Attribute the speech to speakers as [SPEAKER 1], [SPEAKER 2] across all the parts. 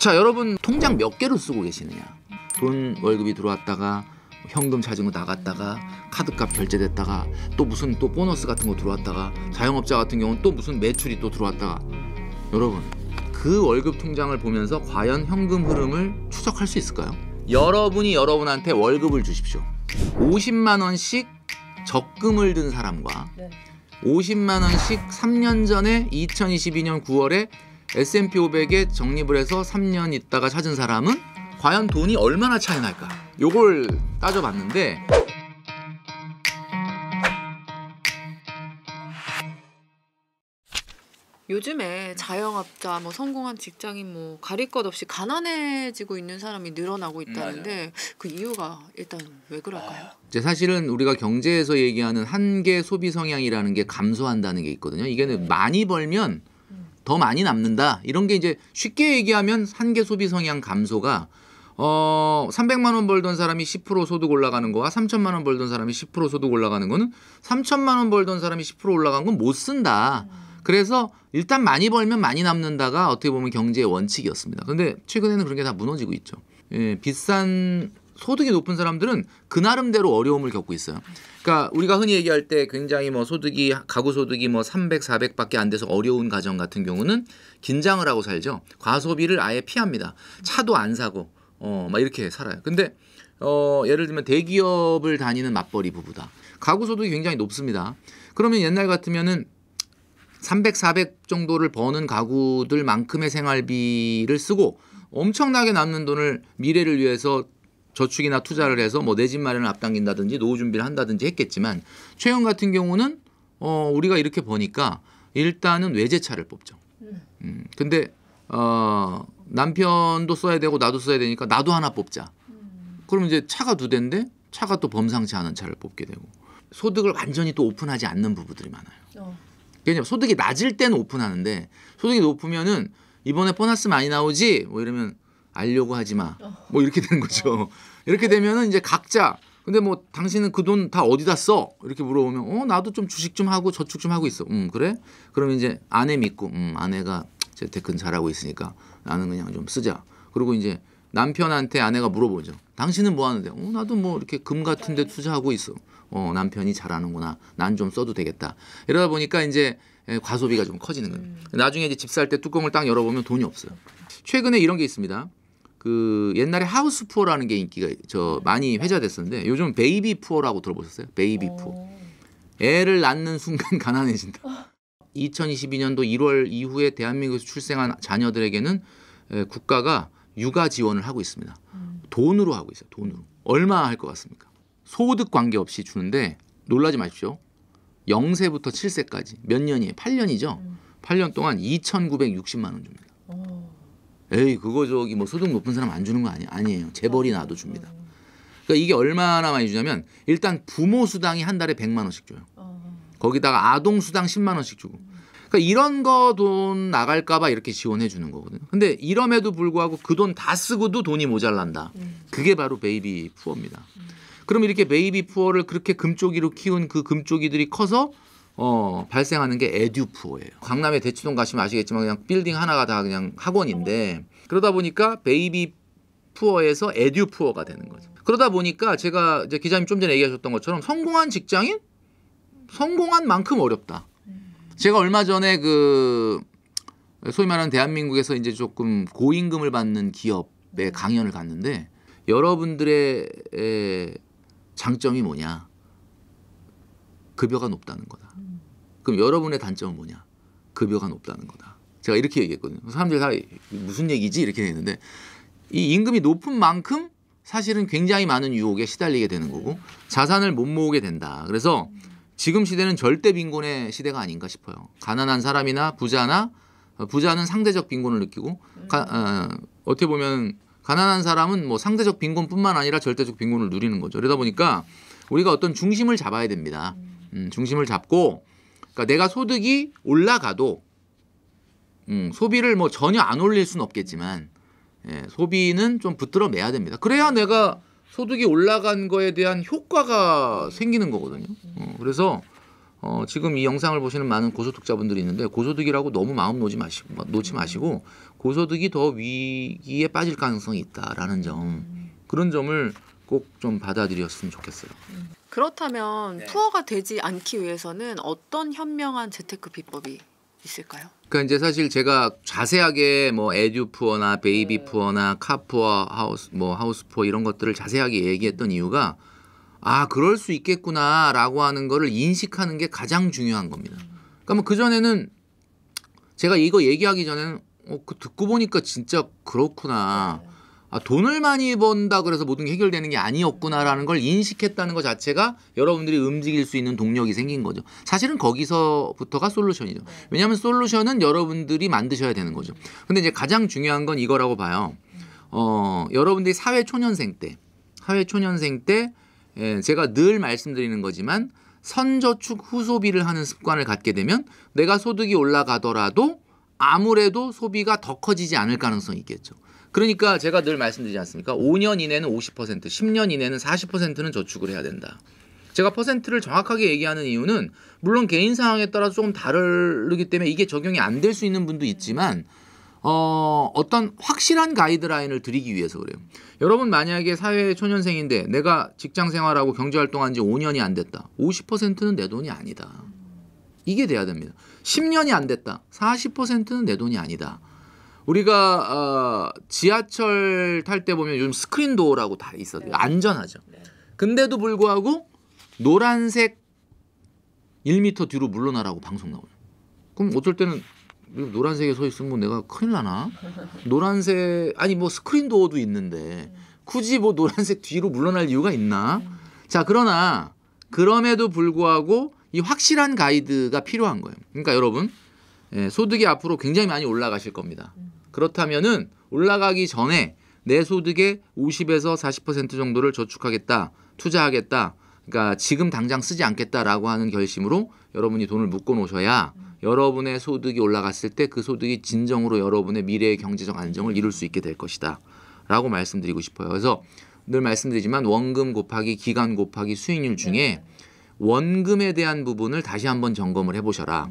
[SPEAKER 1] 자, 여러분 통장 몇 개로 쓰고 계시느냐? 돈 월급이 들어왔다가 현금 찾은 거 나갔다가 카드값 결제됐다가 또 무슨 또 보너스 같은 거 들어왔다가 자영업자 같은 경우는 또 무슨 매출이 또 들어왔다가 여러분 그 월급 통장을 보면서 과연 현금 흐름을 추적할 수 있을까요? 여러분이 여러분한테 월급을 주십시오. 50만 원씩 적금을 든 사람과 50만 원씩 3년 전에 2022년 9월에 S&P 500에 적립을 해서 3년 있다가 찾은 사람은 과연 돈이 얼마나 차이 날까? 요걸 따져봤는데
[SPEAKER 2] 요즘에 자영업자, 뭐 성공한 직장인 뭐 가릴 것 없이 가난해지고 있는 사람이 늘어나고 있다는데 그 이유가 일단 왜 그럴까요?
[SPEAKER 1] 이제 사실은 우리가 경제에서 얘기하는 한계 소비 성향이라는 게 감소한다는 게 있거든요. 이게 많이 벌면 더 많이 남는다. 이런 게 이제 쉽게 얘기하면 한계 소비 성향 감소가 300만 원 벌던 사람이 10% 소득 올라가는 거와 3천만 원 벌던 사람이 10% 소득 올라가는 거는 3천만 원 벌던 사람이 10% 올라간 건 못 쓴다. 그래서 일단 많이 벌면 많이 남는다가 어떻게 보면 경제의 원칙이었습니다. 그런데 최근에는 그런 게 다 무너지고 있죠. 예, 비싼 소득이 높은 사람들은 그 나름대로 어려움을 겪고 있어요. 그러니까 우리가 흔히 얘기할 때 굉장히 뭐 소득이 가구 소득이 뭐 300, 400밖에 안 돼서 어려운 가정 같은 경우는 긴장을 하고 살죠. 과소비를 아예 피합니다. 차도 안 사고 막 이렇게 살아요. 근데 예를 들면 대기업을 다니는 맞벌이 부부다. 가구 소득이 굉장히 높습니다. 그러면 옛날 같으면은 300, 400 정도를 버는 가구들만큼의 생활비를 쓰고 엄청나게 남는 돈을 미래를 위해서 저축이나 투자를 해서 뭐 내 집 마련을 앞당긴다든지 노후 준비를 한다든지 했겠지만 최근 같은 경우는 우리가 이렇게 보니까 일단은 외제차를 뽑죠. 근데 남편도 써야 되고 나도 써야 되니까 나도 하나 뽑자. 그러면 이제 차가 두 대인데 차가 또 범상치 않은 차를 뽑게 되고 소득을 완전히 또 오픈하지 않는 부부들이 많아요. 왜냐면 소득이 낮을 때는 오픈하는데 소득이 높으면은 이번에 보너스 많이 나오지 뭐 이러면 알려고 하지 마. 뭐 이렇게 되는 거죠. 이렇게 되면은 이제 각자 근데 뭐 당신은 그 돈 다 어디다 써? 이렇게 물어보면 나도 좀 주식 좀 하고 저축 좀 하고 있어. 그래? 그러면 이제 아내 믿고 아내가 재테크는 잘하고 있으니까 나는 그냥 좀 쓰자. 그리고 이제 남편한테 아내가 물어보죠. 당신은 뭐 하는데? 나도 뭐 이렇게 금 같은 데 투자하고 있어. 남편이 잘하는구나. 난 좀 써도 되겠다. 이러다 보니까 이제 과소비가 좀 커지는 거예요. 나중에 이제 집 살 때 뚜껑을 딱 열어보면 돈이 없어요. 최근에 이런 게 있습니다. 그 옛날에 하우스 푸어라는 게 인기가 많이 회자됐었는데 요즘 베이비 푸어라고 들어보셨어요? 베이비 푸어. 애를 낳는 순간 가난해진다. 2022년도 1월 이후에 대한민국에서 출생한 자녀들에게는 국가가 육아 지원을 하고 있습니다. 돈으로 하고 있어요. 돈으로. 얼마 할 것 같습니까? 소득 관계없이 주는데 놀라지 마십시오. 0세부터 7세까지 몇 년이에요? 8년이죠. 8년 동안 2,960만 원 줍니다. 에이 그거 저기 뭐 소득 높은 사람 안 주는 거 아니에요. 재벌이 나도 줍니다. 그러니까 이게 얼마나 많이 주냐면 일단 부모 수당이 한 달에 100만 원씩 줘요. 거기다가 아동 수당 10만 원씩 주고. 그러니까 이런 거 돈 나갈까 봐 이렇게 지원해 주는 거거든요. 근데 이럼에도 불구하고 그 돈 다 쓰고도 돈이 모자란다. 그게 바로 베이비 푸어입니다. 그럼 이렇게 베이비 푸어를 그렇게 금쪽이로 키운 그 금쪽이들이 커서 발생하는 게 에듀 푸어예요. 강남에 대치동 가시면 아시겠지만 그냥 빌딩 하나가 다 그냥 학원인데 그러다 보니까 베이비 푸어에서 에듀 푸어가 되는 거죠. 그러다 보니까 제가 이제 기자님 좀 전에 얘기하셨던 것처럼 성공한 직장인 성공한 만큼 어렵다. 제가 얼마 전에 그 소위 말하는 대한민국에서 이제 조금 고임금을 받는 기업에 강연을 갔는데 여러분들의 장점이 뭐냐? 급여가 높다는 거다. 그럼 여러분의 단점은 뭐냐? 급여가 높다는 거다. 제가 이렇게 얘기했거든요. 사람들이 다 무슨 얘기지? 이렇게 했는데 이 임금이 높은 만큼 사실은 굉장히 많은 유혹에 시달리게 되는 거고 자산을 못 모으게 된다. 그래서 지금 시대는 절대 빈곤의 시대가 아닌가 싶어요. 가난한 사람이나 부자는 상대적 빈곤을 느끼고 어떻게 보면 가난한 사람은 뭐 상대적 빈곤뿐만 아니라 절대적 빈곤을 누리는 거죠. 그러다 보니까 우리가 어떤 중심을 잡아야 됩니다. 중심을 잡고 그러니까 내가 소득이 올라가도 소비를 뭐 전혀 안 올릴 수는 없겠지만 소비는 좀 붙들어매야 됩니다. 그래야 내가 소득이 올라간 거에 대한 효과가 생기는 거거든요. 그래서 지금 이 영상을 보시는 많은 고소득자분들이 있는데 고소득이라고 너무 마음 놓지 마시고 고소득이 더 위기에 빠질 가능성이 있다라는 점, 그런 점을 꼭 좀 받아들였으면 좋겠어요.
[SPEAKER 2] 그렇다면 푸어가 되지 않기 위해서는 어떤 현명한 재테크 비법이 있을까요?
[SPEAKER 1] 그러니까 이제 사실 제가 자세하게 뭐 에듀 푸어나 베이비 푸어나 카 푸어, 하우스 푸어 이런 것들을 자세하게 얘기했던 이유가 그럴 수 있겠구나라고 하는 거를 인식하는 게 가장 중요한 겁니다. 그러니까 뭐 그전에는 제가 이거 얘기하기 전에는 듣고 보니까 진짜 그렇구나. 돈을 많이 번다 그래서 모든 게 해결되는 게 아니었구나라는 걸 인식했다는 것 자체가 여러분들이 움직일 수 있는 동력이 생긴 거죠. 사실은 거기서부터가 솔루션이죠. 왜냐하면 솔루션은 여러분들이 만드셔야 되는 거죠. 근데 이제 가장 중요한 건 이거라고 봐요. 여러분들이 사회초년생 때 제가 늘 말씀드리는 거지만 선저축 후소비를 하는 습관을 갖게 되면 내가 소득이 올라가더라도 아무래도 소비가 더 커지지 않을 가능성이 있겠죠. 그러니까 제가 늘 말씀드리지 않습니까? 5년 이내는 50%, 10년 이내는 40%는 저축을 해야 된다. 제가 퍼센트를 정확하게 얘기하는 이유는 물론 개인 상황에 따라서 조금 다르기 때문에 이게 적용이 안 될 수 있는 분도 있지만 어떤 확실한 가이드라인을 드리기 위해서 그래요. 여러분 만약에 사회 초년생인데 내가 직장 생활하고 경제활동한 지 5년이 안 됐다. 50%는 내 돈이 아니다. 이게 돼야 됩니다. 10년이 안 됐다. 40%는 내 돈이 아니다. 우리가 지하철 탈 때 보면 요즘 스크린 도어라고 다 있어요. 안전하죠. 근데도 불구하고 노란색 1m 뒤로 물러나라고 방송 나와요. 그럼 어쩔 때는 노란색에 서 있으면 내가 큰일 나나? 노란색 아니 뭐 스크린 도어도 있는데 굳이 뭐 노란색 뒤로 물러날 이유가 있나? 자, 그러나 그럼에도 불구하고 이 확실한 가이드가 필요한 거예요. 그러니까 여러분 소득이 앞으로 굉장히 많이 올라가실 겁니다. 그렇다면은 올라가기 전에 내 소득의 50에서 40% 정도를 저축하겠다, 투자하겠다. 그러니까 지금 당장 쓰지 않겠다라고 하는 결심으로 여러분이 돈을 묶어 놓으셔야 여러분의 소득이 올라갔을 때 그 소득이 진정으로 여러분의 미래의 경제적 안정을 이룰 수 있게 될 것이다 라고 말씀드리고 싶어요. 그래서 늘 말씀드리지만 원금 곱하기 기간 곱하기 수익률 중에 원금에 대한 부분을 다시 한번 점검을 해보셔라.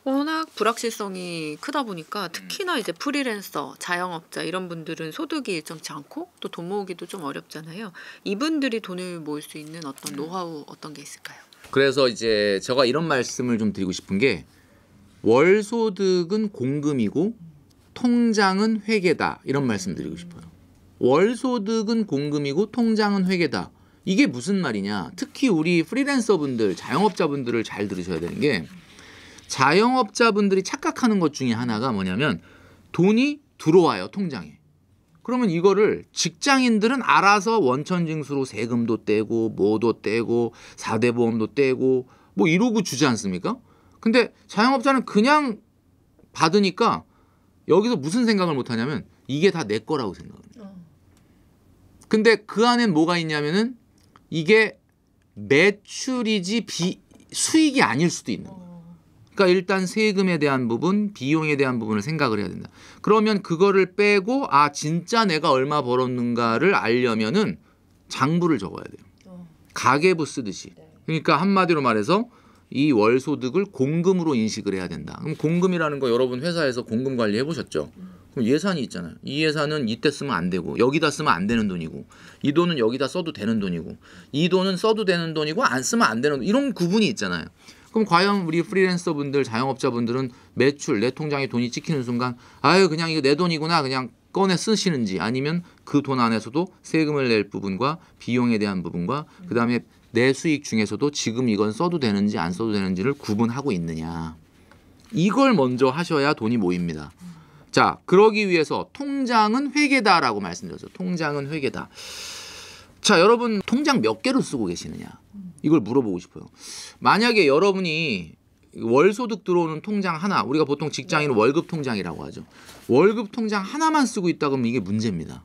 [SPEAKER 2] 워낙 불확실성이 크다 보니까 특히나 이제 프리랜서, 자영업자 이런 분들은 소득이 일정치 않고 또 돈 모으기도 좀 어렵잖아요. 이분들이 돈을 모을 수 있는 어떤 노하우 어떤 게 있을까요?
[SPEAKER 1] 그래서 이제 제가 이런 말씀을 좀 드리고 싶은 게 월소득은 공금이고 통장은 회계다 이런 말씀 드리고 싶어요. 월소득은 공금이고 통장은 회계다. 이게 무슨 말이냐? 특히 우리 프리랜서분들, 자영업자분들을 잘 들으셔야 되는 게 자영업자분들이 착각하는 것 중에 하나가 뭐냐면 돈이 들어와요, 통장에. 그러면 이거를 직장인들은 알아서 원천징수로 세금도 떼고 뭐도 떼고 4대 보험도 떼고 뭐 이러고 주지 않습니까? 근데 자영업자는 그냥 받으니까 여기서 무슨 생각을 못 하냐면 이게 다 내 거라고 생각합니다. 근데 그 안엔 뭐가 있냐면은 이게 매출이지 수익이 아닐 수도 있는 거예요. 그러니까 일단 세금에 대한 부분, 비용에 대한 부분을 생각을 해야 된다. 그러면 그거를 빼고 진짜 내가 얼마 벌었는가를 알려면은 장부를 적어야 돼요. 가계부 쓰듯이. 그러니까 한마디로 말해서 이 월소득을 공금으로 인식을 해야 된다. 그럼 공금이라는 거 여러분 회사에서 공금 관리 해보셨죠? 그럼 예산이 있잖아요. 이 예산은 이때 쓰면 안 되고 여기다 쓰면 안 되는 돈이고 이 돈은 여기다 써도 되는 돈이고 이 돈은 써도 되는 돈이고 안 쓰면 안 되는 돈, 이런 구분이 있잖아요. 그럼 과연 우리 프리랜서 분들, 자영업자 분들은 매출, 내 통장에 돈이 찍히는 순간 그냥 이거 내 돈이구나 그냥 꺼내 쓰시는지, 아니면 그 돈 안에서도 세금을 낼 부분과 비용에 대한 부분과 그다음에 내 수익 중에서도 지금 이건 써도 되는지 안 써도 되는지를 구분하고 있느냐. 이걸 먼저 하셔야 돈이 모입니다. 자, 그러기 위해서 통장은 회계다라고 말씀드렸죠. 통장은 회계다. 자, 여러분 통장 몇 개로 쓰고 계시느냐? 이걸 물어보고 싶어요. 만약에 여러분이 월소득 들어오는 통장 하나, 우리가 보통 직장인은 월급 통장이라고 하죠. 월급 통장 하나만 쓰고 있다 그러면 이게 문제입니다.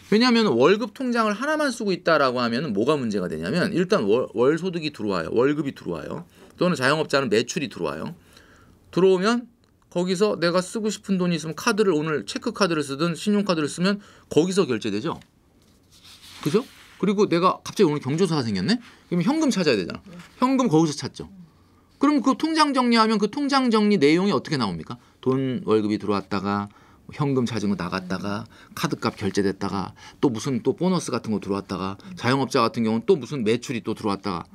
[SPEAKER 1] 왜냐하면 월급 통장을 하나만 쓰고 있다라고 하면 뭐가 문제가 되냐면 일단 월소득이 들어와요. 월급이 들어와요. 또는 자영업자는 매출이 들어와요. 들어오면 거기서 내가 쓰고 싶은 돈이 있으면 카드를, 오늘 체크카드를 쓰든 신용카드를 쓰면 거기서 결제되죠. 그죠? 그리고 내가 갑자기 오늘 경조사가 생겼네? 그러면 현금 찾아야 되잖아. 현금 거기서 찾죠. 그럼 그 통장 정리하면 그 통장 정리 내용이 어떻게 나옵니까? 돈 월급이 들어왔다가 현금 자전거 나갔다가 카드값 결제됐다가 또 무슨 또 보너스 같은 거 들어왔다가 자영업자 같은 경우는 또 무슨 매출이 또 들어왔다가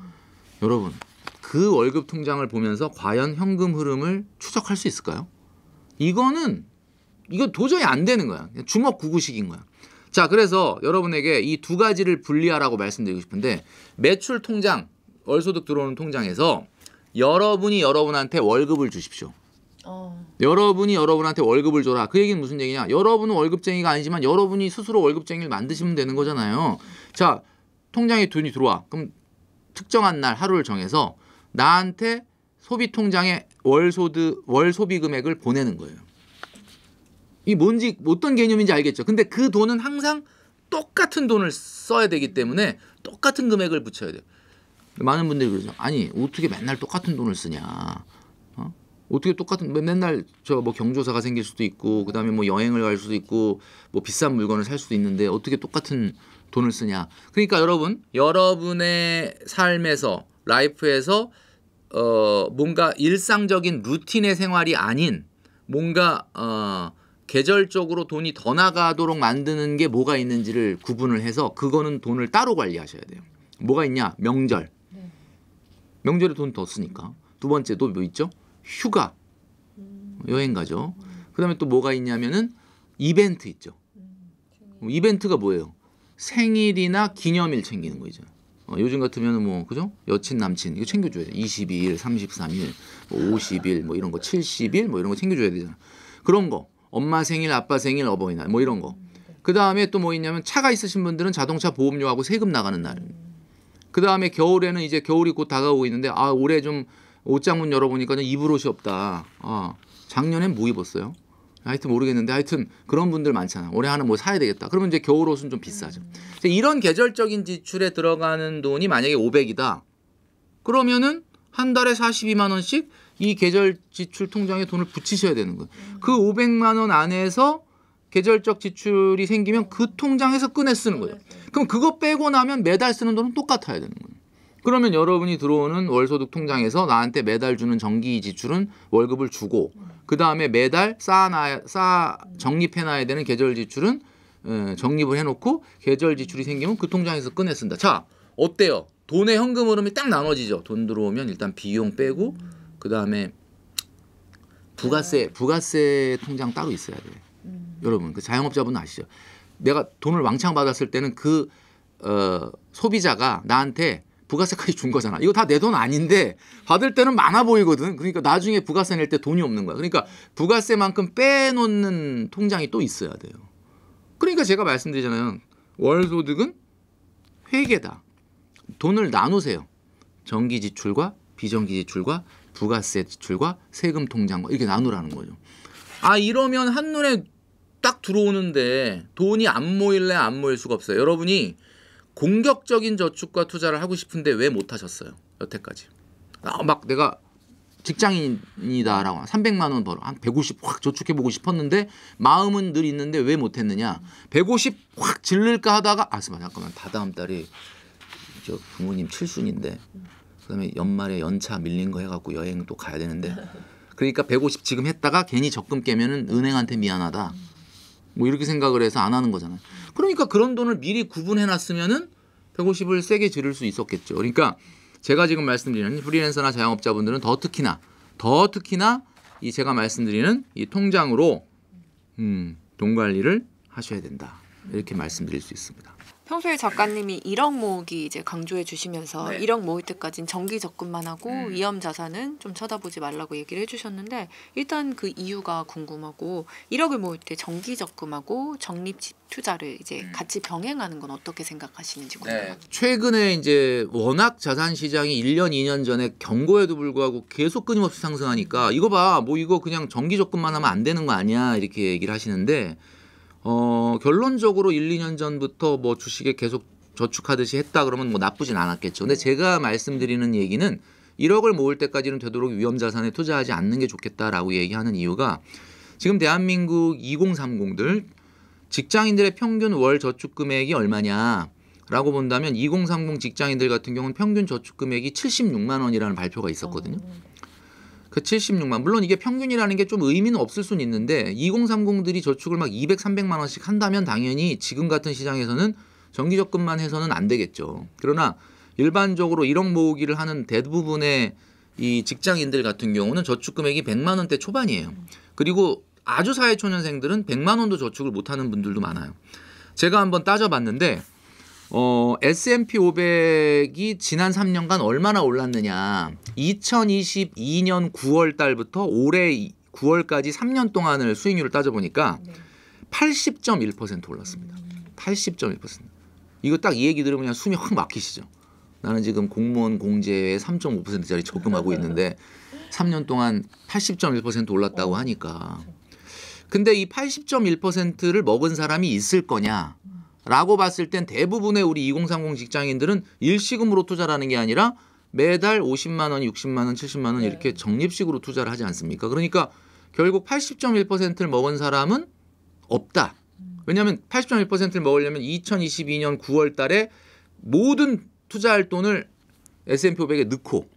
[SPEAKER 1] 여러분 그 월급 통장을 보면서 과연 현금 흐름을 추적할 수 있을까요? 이거 도저히 안 되는 거야. 주먹 구구식인 거야. 자, 그래서 여러분에게 이 두 가지를 분리하라고 말씀드리고 싶은데 매출 통장, 월소득 들어오는 통장에서 여러분이 여러분한테 월급을 주십시오. 여러분이 여러분한테 월급을 줘라. 그 얘기는 무슨 얘기냐? 여러분은 월급쟁이가 아니지만 여러분이 스스로 월급쟁이를 만드시면 되는 거잖아요. 자, 통장에 돈이 들어와. 그럼 특정한 날 하루를 정해서 나한테 소비 통장에 월 소비 금액을 보내는 거예요. 이 뭔지 어떤 개념인지 알겠죠? 근데 그 돈은 항상 똑같은 돈을 써야 되기 때문에 똑같은 금액을 붙여야 돼요. 많은 분들이 그러죠. 아니 어떻게 맨날 똑같은 돈을 쓰냐? 어떻게 똑같은 맨날 저 뭐 경조사가 생길 수도 있고 그다음에 뭐 여행을 갈 수도 있고 뭐 비싼 물건을 살 수도 있는데 어떻게 똑같은 돈을 쓰냐? 그러니까 여러분의 삶에서 라이프에서 뭔가 일상적인 루틴의 생활이 아닌 뭔가 계절적으로 돈이 더 나가도록 만드는 게 뭐가 있는지를 구분을 해서 그거는 돈을 따로 관리하셔야 돼요. 뭐가 있냐? 명절. 명절에 돈 더 쓰니까. 두 번째 또 뭐 있죠? 휴가. 여행 가죠. 그다음에 또 뭐가 있냐면은 이벤트 있죠. 이벤트가 뭐예요? 생일이나 기념일 챙기는 거죠. 요즘 같으면 뭐 그죠? 여친 남친 이거 챙겨줘야 돼. 22일, 33일, 뭐 50일, 뭐 이런 거 70일 뭐 이런 거 챙겨줘야 되잖아. 그런 거. 엄마 생일, 아빠 생일, 어버이날 뭐 이런 거. 그 다음에 또 뭐 있냐면 차가 있으신 분들은 자동차 보험료하고 세금 나가는 날. 그 다음에 겨울에는 이제 겨울이 곧 다가오고 있는데 올해 좀 옷장 문 열어보니까 입을 옷이 없다. 작년엔 뭐 입었어요? 하여튼 모르겠는데 하여튼 그런 분들 많잖아. 올해 하나 뭐 사야 되겠다. 그러면 이제 겨울 옷은 좀 비싸죠. 이런 계절적인 지출에 들어가는 돈이 만약에 500이다. 그러면은 한 달에 42만 원씩 이 계절 지출 통장에 돈을 붙이셔야 되는 거예요. 그 500만 원 안에서 계절적 지출이 생기면 그 통장에서 꺼내 쓰는 거예요. 그럼 그거 빼고 나면 매달 쓰는 돈은 똑같아야 되는 거예요. 그러면 여러분이 들어오는 월소득 통장에서 나한테 매달 주는 정기 지출은 월급을 주고 그 다음에 매달 적립해놔야 되는 계절 지출은 적립을 해놓고 계절 지출이 생기면 그 통장에서 꺼내 쓴다. 자, 어때요? 돈의 현금 흐름이 딱 나눠지죠. 돈 들어오면 일단 비용 빼고 그 다음에 부가세 통장 따로 있어야 돼요. 여러분 그 자영업자분 아시죠? 내가 돈을 왕창 받았을 때는 그 소비자가 나한테 부가세까지 준 거잖아. 이거 다 내 돈 아닌데 받을 때는 많아 보이거든. 그러니까 나중에 부가세 낼 때 돈이 없는 거야. 그러니까 부가세만큼 빼놓는 통장이 또 있어야 돼요. 그러니까 제가 말씀드리잖아요. 월소득은 회계다. 돈을 나누세요. 정기 지출과 비정기 지출과 부가세 지출과 세금 통장과 이렇게 나누라는 거죠. 이러면 한눈에 딱 들어오는데 돈이 안 모일래 안 모일 수가 없어요. 여러분이 공격적인 저축과 투자를 하고 싶은데 왜 못 하셨어요? 여태까지. 막 내가 직장인이다라고 300만 원 벌어. 한 150 확 저축해보고 싶었는데 마음은 늘 있는데 왜 못했느냐. 150 확 질를까 하다가 잠깐만 다다음 달에 저 부모님 칠순인데 그다음에 연말에 연차 밀린 거 해갖고 여행 또 가야 되는데 그러니까 150 지금 했다가 괜히 적금 깨면은 은행한테 미안하다. 뭐 이렇게 생각을 해서 안 하는 거잖아요. 그러니까 그런 돈을 미리 구분해놨으면은 150을 세게 지를 수 있었겠죠. 그러니까 제가 지금 말씀드리는 프리랜서나 자영업자분들은 더 특히나 이 제가 말씀드리는 이 통장으로 돈 관리를 하셔야 된다. 이렇게 말씀드릴 수 있습니다.
[SPEAKER 2] 평소에 작가님이 1억 모으기 이제 강조해 주시면서
[SPEAKER 1] 네.
[SPEAKER 2] 1억 모을 때까지는 정기 적금만 하고 위험 자산은 좀 쳐다보지 말라고 얘기를 해주셨는데 일단 그 이유가 궁금하고 1억을 모을 때 정기 적금하고 적립 투자를 이제 같이 병행하는 건 어떻게 생각하시는지 궁금해요.
[SPEAKER 1] 최근에 이제 워낙 자산 시장이 1년, 2년 전에 경고에도 불구하고 계속 끊임없이 상승하니까 이거 봐, 뭐 이거 그냥 정기 적금만 하면 안 되는 거 아니야 이렇게 얘기를 하시는데. 결론적으로 1, 2년 전부터 뭐 주식에 계속 저축하듯이 했다 그러면 뭐 나쁘진 않았겠죠. 근데 제가 말씀드리는 얘기는 1억을 모을 때까지는 되도록 위험 자산에 투자하지 않는 게 좋겠다라고 얘기하는 이유가 지금 대한민국 2030들 직장인들의 평균 월 저축 금액이 얼마냐라고 본다면 2030 직장인들 같은 경우는 평균 저축 금액이 76만 원이라는 발표가 있었거든요. 그 76만. 물론 이게 평균이라는 게 좀 의미는 없을 수는 있는데 2030들이 저축을 막 200, 300만 원씩 한다면 당연히 지금 같은 시장에서는 정기 적금만 해서는 안 되겠죠. 그러나 일반적으로 1억 모으기를 하는 대부분의 이 직장인들 같은 경우는 저축 금액이 100만 원대 초반이에요. 그리고 아주 사회초년생들은 100만 원도 저축을 못하는 분들도 많아요. 제가 한번 따져봤는데 S&P 500이 지난 3년간 얼마나 올랐느냐. 2022년 9월 달부터 올해 9월까지 3년 동안을 수익률을 따져보니까 80.1% 올랐습니다. 80.1%. 이거 딱 이 얘기 들으면 그냥 숨이 확 막히시죠. 나는 지금 공무원 공제에 3.5%짜리 적금하고 있는데 3년 동안 80.1% 올랐다고 하니까. 근데 이 80.1%를 먹은 사람이 있을 거냐? 라고 봤을 땐 대부분의 우리 2030 직장인들은 일시금으로 투자라는 게 아니라 매달 50만 원, 60만 원, 70만 원 이렇게 적립식으로 투자를 하지 않습니까? 그러니까 결국 80.1%를 먹은 사람은 없다. 왜냐하면 80.1%를 먹으려면 2022년 9월 달에 모든 투자할 돈을 S&P 500에 넣고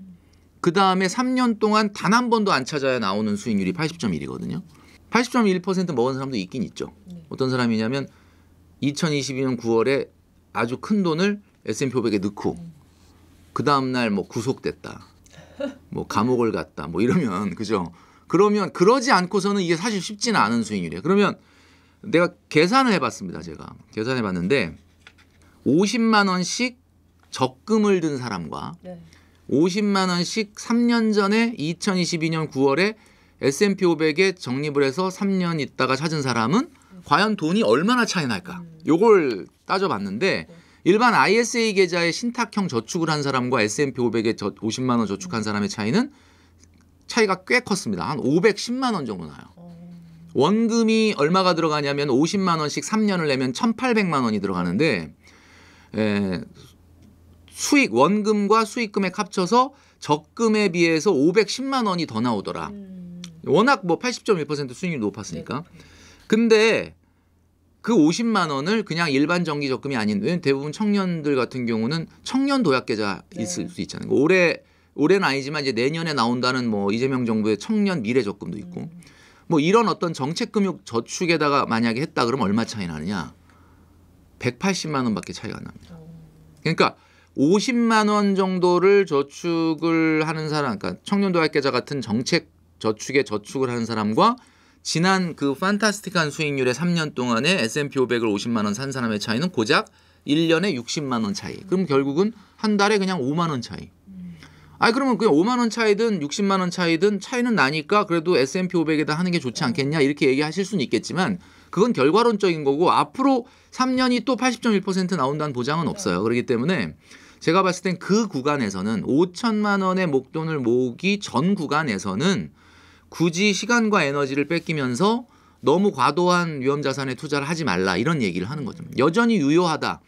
[SPEAKER 1] 그 다음에 3년 동안 단 한 번도 안 찾아야 나오는 수익률이 80.1이거든요. 80.1% 먹은 사람도 있긴 있죠. 어떤 사람이냐면 2022년 9월에 아주 큰 돈을 S&P 500에 넣고 그 다음날 뭐 구속됐다. 뭐 감옥을 갔다. 뭐 이러면 그죠. 그러면 그러지 않고서는 이게 사실 쉽지는 않은 수익률이에요. 그러면 내가 계산을 해봤습니다. 제가 계산해봤는데 50만 원씩 적금을 든 사람과 50만 원씩 3년 전에 2022년 9월에 S&P 500에 적립을 해서 3년 있다가 찾은 사람은 과연 돈이 얼마나 차이 날까? 요걸 따져봤는데 일반 ISA 계좌에 신탁형 저축을 한 사람과 S&P 500에 50만 원 저축한 사람의 차이가 꽤 컸습니다. 한 510만 원 정도 나요. 원금이 얼마가 들어가냐면 50만 원씩 3년을 내면 1,800만 원이 들어가는데 수익 원금과 수익금액 합쳐서 적금에 비해서 510만 원이 더 나오더라. 워낙 뭐 80.1% 수익률이 높았으니까. 근데 그 50만 원을 그냥 일반 정기 적금이 아닌데 대부분 청년들 같은 경우는 청년 도약 계좌 있을 수 있잖아요. 올해는 아니지만 이제 내년에 나온다는 뭐 이재명 정부의 청년 미래 적금도 있고 뭐 이런 어떤 정책금융 저축에다가 만약에 했다 그러면 얼마 차이 나느냐? 180만 원밖에 차이가 안 납니다. 그러니까 50만 원 정도를 저축을 하는 사람, 그러니까 청년 도약 계좌 같은 정책 저축에 저축을 하는 사람과 지난 그 판타스틱한 수익률의 3년 동안에 S&P 500을 50만 원 산 사람의 차이는 고작 1년에 60만 원 차이. 그럼 결국은 한 달에 그냥 5만 원 차이. 그러면 그냥 5만 원 차이든 60만 원 차이든 차이는 나니까 그래도 S&P 500에다 하는 게 좋지 않겠냐 이렇게 얘기하실 수는 있겠지만 그건 결과론적인 거고 앞으로 3년이 또 80.1% 나온다는 보장은 없어요. 그렇기 때문에 제가 봤을 땐 그 구간에서는 5천만 원의 목돈을 모으기 전 구간에서는 굳이 시간과 에너지를 뺏기면서 너무 과도한 위험자산에 투자를 하지 말라 이런 얘기를 하는 거죠. 여전히 유효하다.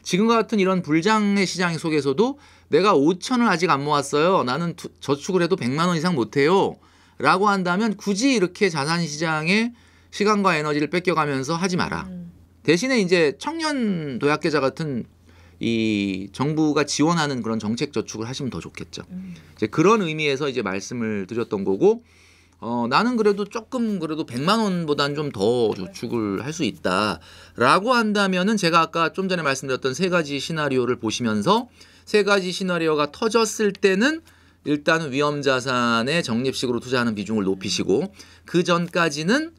[SPEAKER 1] 지금과 같은 이런 불장의 시장 속에서도 내가 5천을 아직 안 모았어요. 나는 저축을 해도 100만 원 이상 못해요. 라고 한다면 굳이 이렇게 자산시장에 시간과 에너지를 뺏겨가면서 하지 마라. 대신에 이제 청년 도약계좌 같은 이 정부가 지원하는 그런 정책 저축을 하시면 더 좋겠죠. 이제 그런 의미에서 이제 말씀을 드렸던 거고 나는 그래도 조금 그래도 100만 원보다는 좀 더 저축을 할 수 있다라고 한다면은 제가 아까 좀 전에 말씀드렸던 세 가지 시나리오를 보시면서 세 가지 시나리오가 터졌을 때는 일단은 위험자산에 적립식으로 투자하는 비중을 높이시고 그 전까지는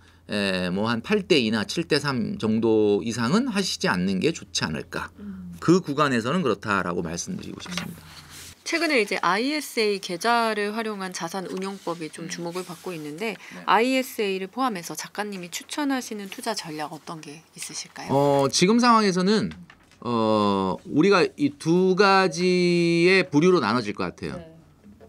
[SPEAKER 1] 뭐 한 8대2나 7대3 정도 이상은 하시지 않는 게 좋지 않을까. 그 구간에서는 그렇다라고 말씀드리고 싶습니다.
[SPEAKER 2] 최근에 이제 ISA 계좌를 활용한 자산 운용법이 좀 주목을 받고 있는데 ISA를 포함해서 작가님이 추천하시는 투자 전략 어떤 게 있으실까요?
[SPEAKER 1] 지금 상황에서는 우리가 이 두 가지의 부류로 나눠질 것 같아요.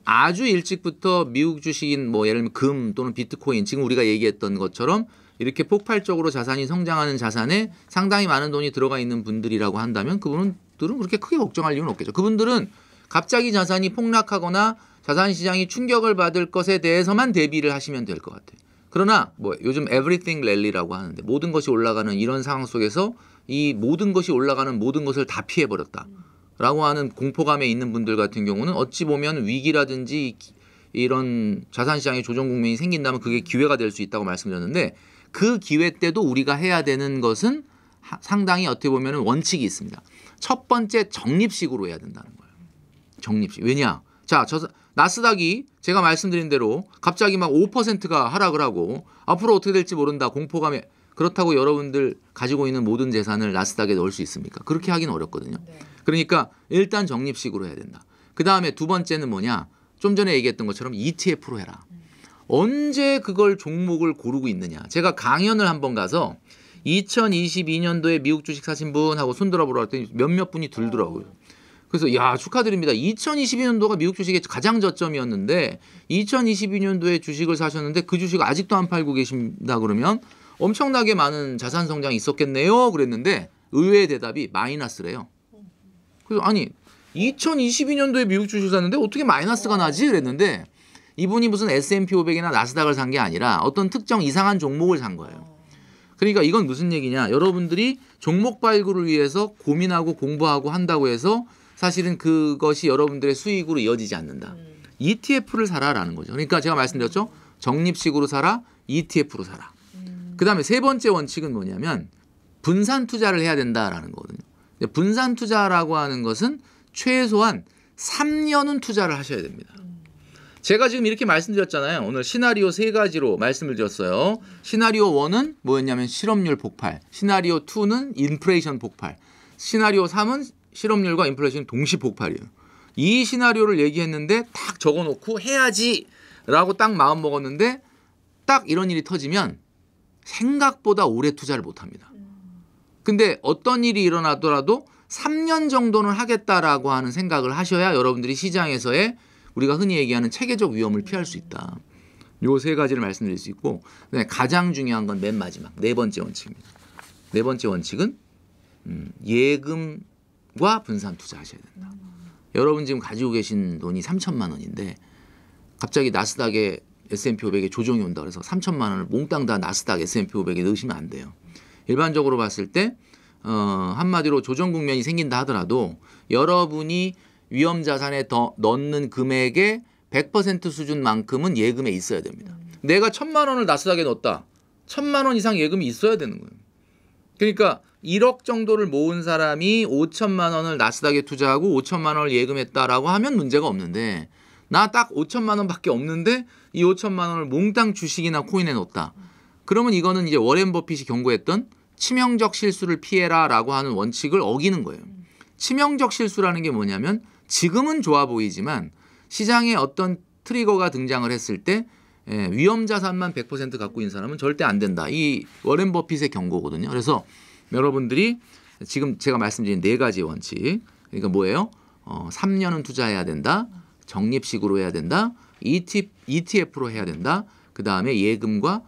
[SPEAKER 1] 아주 일찍부터 미국 주식인 뭐 예를 들면 금 또는 비트코인 지금 우리가 얘기했던 것처럼 이렇게 폭발적으로 자산이 성장하는 자산에 상당히 많은 돈이 들어가 있는 분들이라고 한다면 그분들은 그렇게 크게 걱정할 이유는 없겠죠. 그분들은 갑자기 자산이 폭락하거나 자산시장이 충격을 받을 것에 대해서만 대비를 하시면 될 것 같아요. 그러나 뭐 요즘 everything rally라고 하는데 모든 것이 올라가는 이런 상황 속에서 이 모든 것이 올라가는 모든 것을 다 피해버렸다. 라고 하는 공포감에 있는 분들 같은 경우는 어찌 보면 위기라든지 이런 자산시장의 조정 국면이 생긴다면 그게 기회가 될 수 있다고 말씀드렸는데 그 기회 때도 우리가 해야 되는 것은 상당히 어떻게 보면 원칙이 있습니다. 첫 번째 적립식으로 해야 된다는 거예요. 적립식. 왜냐? 자, 나스닥이 제가 말씀드린 대로 갑자기 막 5%가 하락을 하고 앞으로 어떻게 될지 모른다. 공포감에 그렇다고 여러분들 가지고 있는 모든 재산을 나스닥에 넣을 수 있습니까? 그렇게 하기는 어렵거든요. 그러니까 일단 적립식으로 해야 된다. 그다음에 두 번째는 뭐냐? 좀 전에 얘기했던 것처럼 ETF로 해라. 언제 그걸 종목을 고르고 있느냐. 제가 강연을 한번 가서 2022년도에 미국 주식 사신 분하고 손들어 보라 했더니 몇몇 분이 들더라고요. 그래서 야 축하드립니다. 2022년도가 미국 주식의 가장 저점이었는데 2022년도에 주식을 사셨는데 그 주식 아직도 안 팔고 계신다 그러면 엄청나게 많은 자산 성장이 있었겠네요. 그랬는데 의외의 대답이 마이너스래요. 그래서 아니 2022년도에 미국 주식 샀는데 어떻게 마이너스가 나지? 그랬는데 이분이 무슨 S&P 500이나 나스닥을 산 게 아니라 어떤 특정 이상한 종목을 산 거예요. 그러니까 이건 무슨 얘기냐. 여러분들이 종목 발굴을 위해서 고민하고 공부하고 한다고 해서 사실은 그것이 여러분들의 수익으로 이어지지 않는다. ETF를 사라라는 거죠. 그러니까 제가 말씀드렸죠. 적립식으로 사라, ETF로 사라. 그다음에 세 번째 원칙은 뭐냐면 분산 투자를 해야 된다라는 거거든요. 분산 투자라고 하는 것은 최소한 3년은 투자를 하셔야 됩니다. 제가 지금 이렇게 말씀드렸잖아요. 오늘 시나리오 3가지로 말씀을 드렸어요. 시나리오 1은 뭐였냐면 실업률 폭발, 시나리오 2는 인플레이션 폭발, 시나리오 3은 실업률과 인플레이션 동시 폭발이에요. 이 시나리오를 얘기했는데 딱 적어놓고 해야지라고 딱 마음 먹었는데 딱 이런 일이 터지면 생각보다 오래 투자를 못합니다. 근데 어떤 일이 일어나더라도 3년 정도는 하겠다라고 하는 생각을 하셔야 여러분들이 시장에서의 우리가 흔히 얘기하는 체계적 위험을 피할 수 있다. 요 3가지를 말씀드릴 수 있고 가장 중요한 건 맨 마지막 4번째 원칙입니다. 4번째 원칙은 예금과 분산 투자하셔야 된다. 여러분 지금 가지고 계신 돈이 3천만 원인데 갑자기 나스닥에 S&P 500에 조정이 온다 그래서 3천만 원을 몽땅 다 나스닥 S&P 500에 넣으시면 안 돼요. 일반적으로 봤을 때 한마디로 조정 국면이 생긴다 하더라도 여러분이 위험 자산에 더 넣는 금액의 100% 수준만큼은 예금에 있어야 됩니다. 내가 1,000만 원을 나스닥에 넣었다. 1,000만 원 이상 예금이 있어야 되는 거예요. 그러니까 1억 정도를 모은 사람이 5천만 원을 나스닥에 투자하고 5천만 원을 예금했다라고 하면 문제가 없는데 나 딱 5천만 원밖에 없는데 이 5천만 원을 몽땅 주식이나 코인에 넣었다. 그러면 이거는 이제 워렌 버핏이 경고했던 치명적 실수를 피해라라고 하는 원칙을 어기는 거예요. 치명적 실수라는 게 뭐냐면 지금은 좋아 보이지만 시장에 어떤 트리거가 등장을 했을 때 위험 자산만 100% 갖고 있는 사람은 절대 안 된다. 이 워렌 버핏의 경고거든요. 그래서 여러분들이 지금 제가 말씀드린 4가지 원칙. 그러니까 뭐예요? 3년은 투자해야 된다. 적립식으로 해야 된다. ETF로 해야 된다. 그다음에 예금과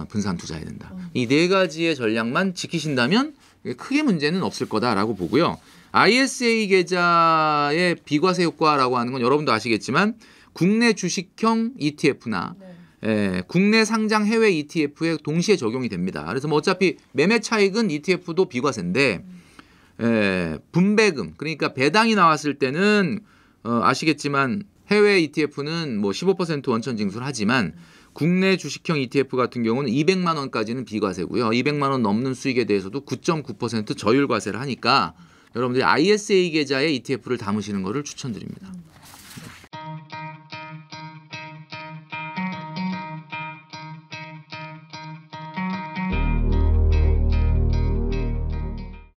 [SPEAKER 1] 분산 투자해야 된다. 이 4가지의 전략만 지키신다면 크게 문제는 없을 거다라고 보고요. ISA 계좌의 비과세 효과라고 하는 건 여러분도 아시겠지만 국내 주식형 ETF나 국내 상장 해외 ETF에 동시에 적용이 됩니다. 그래서 뭐 어차피 매매 차익은 ETF도 비과세인데 분배금 그러니까 배당이 나왔을 때는 아시겠지만 해외 ETF는 뭐 15% 원천 징수를 하지만 국내 주식형 ETF 같은 경우는 200만 원까지는 비과세고요. 200만 원 넘는 수익에 대해서도 9.9% 저율 과세를 하니까 여러분들이 ISA 계좌에 ETF를 담으시는 것을 추천드립니다.